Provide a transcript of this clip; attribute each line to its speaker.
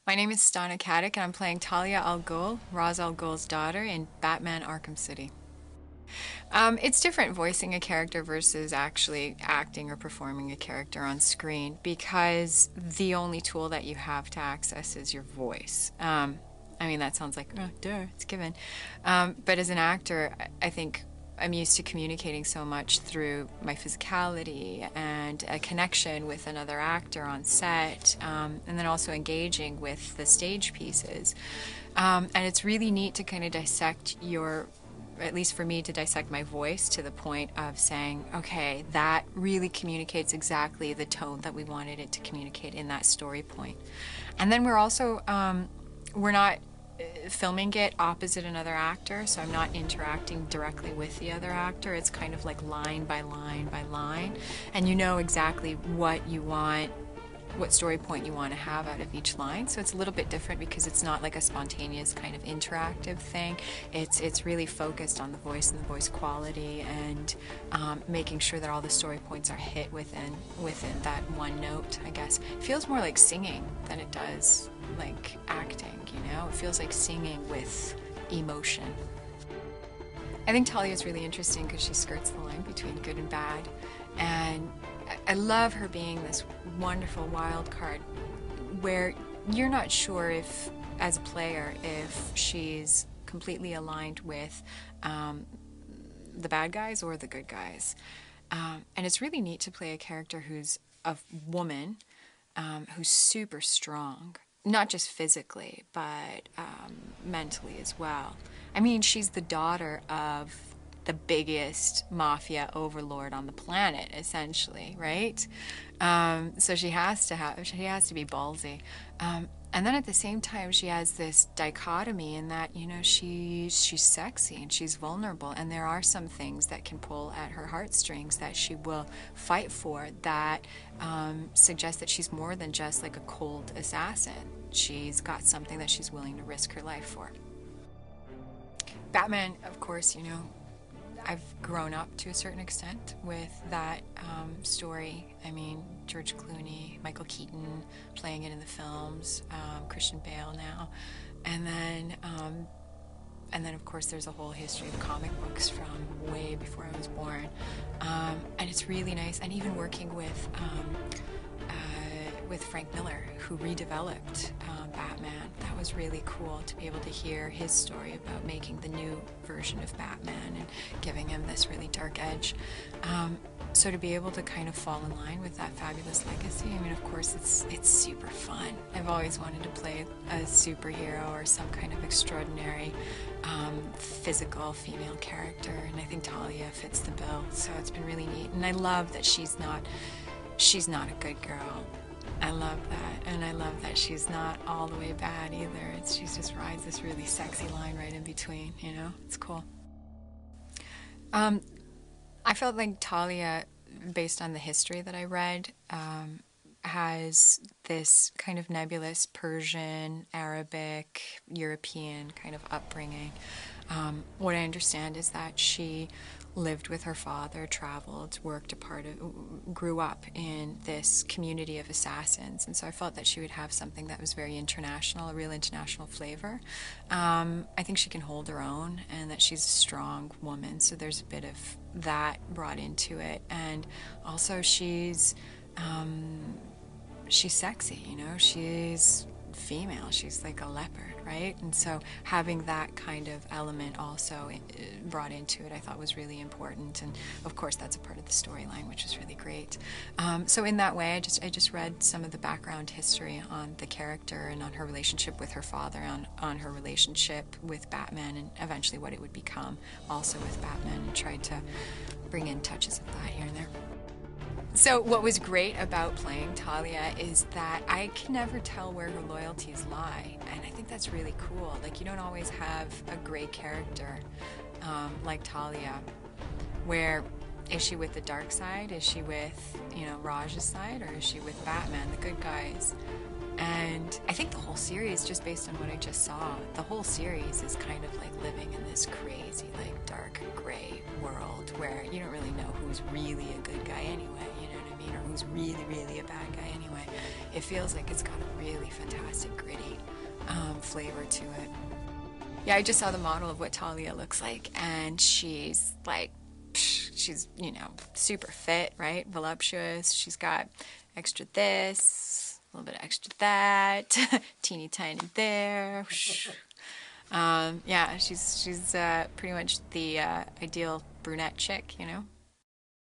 Speaker 1: My name is Stana Katic, and I'm playing Talia al Ghul, Ra's al Ghul's daughter, in Batman Arkham City. It's different voicing a character versus actually acting or performing a character on screen because the only tool that you have to access is your voice. I mean, that sounds like, oh, duh, it's given. But as an actor, I think I'm used to communicating so much through my physicality and a connection with another actor on set, and then also engaging with the stage pieces. And it's really neat to kind of dissect at least for me, to dissect my voice to the point of saying, okay, that really communicates exactly the tone that we wanted it to communicate in that story point. And then we're not filming it opposite another actor, so I'm not interacting directly with the other actor. It's kind of like line by line by line, and you know exactly what story point you want to have out of each line. So it's a little bit different because it's not like a spontaneous kind of interactive thing. It's really focused on the voice and the voice quality, and making sure that all the story points are hit within that one note, I guess. It feels more like singing than it does like acting, you know? It feels like singing with emotion. I think Talia is really interesting because she skirts the line between good and bad, and I love her being this wonderful wild card where you're not sure if, as a player, if she's completely aligned with the bad guys or the good guys. And it's really neat to play a character who's a woman, who's super strong, not just physically, but mentally as well. I mean, she's the daughter of the biggest mafia overlord on the planet, essentially, right? So she has to be ballsy. And then at the same time, she has this dichotomy in that, you know, she's sexy and she's vulnerable, and there are some things that can pull at her heartstrings that she will fight for that suggest that she's more than just like a cold assassin. She's got something that she's willing to risk her life for. Batman, of course, you know, I've grown up to a certain extent with that story. I mean, George Clooney, Michael Keaton playing it in the films, Christian Bale now, and then of course there's a whole history of comic books from way before I was born, and it's really nice. And even working with Frank Miller, who redeveloped Batman. That was really cool to be able to hear his story about making the new version of Batman and giving him this really dark edge. So to be able to kind of fall in line with that fabulous legacy, I mean, of course, it's super fun. I've always wanted to play a superhero or some kind of extraordinary physical female character, and I think Talia fits the bill. So it's been really neat, and I love that she's not a good girl. I love that, and I love that she's not all the way bad either. She just rides this really sexy line right in between, you know? It's cool. I felt like Talia, based on the history that I read, has this kind of nebulous Persian, Arabic, European kind of upbringing. What I understand is that she lived with her father, traveled, worked grew up in this community of assassins, and so I felt that she would have something that was very international, a real international flavor. I think she can hold her own, and that she's a strong woman, so there's a bit of that brought into it. And also she's sexy, you know, she's female, she's like a leopard, right? And so having that kind of element also brought into it, I thought was really important. And of course that's a part of the storyline, which is really great. So in that way, I just read some of the background history on the character and on her relationship with her father, on her relationship with Batman, and eventually what it would become also with Batman, and tried to bring in touches of that here and there. So what was great about playing Talia is that I can never tell where her loyalties lie, and I think that's really cool. Like, you don't always have a gray character like Talia, where is she with the dark side? Is she with, you know, Raj's side, or is she with Batman, the good guys? And I think the whole series, just based on what I just saw, the whole series is kind of like living in this crazy, like, dark gray world where you don't really know who's really a good guy anyway, you know what I mean? I mean, or who's really, really a bad guy anyway. It feels like it's got a really fantastic, gritty flavor to it. Yeah, I just saw the model of what Talia looks like, and she's like, she's, you know, super fit, right? Voluptuous. She's got extra this, a little bit of extra that, teeny tiny there. Yeah, she's pretty much the ideal brunette chick, you know?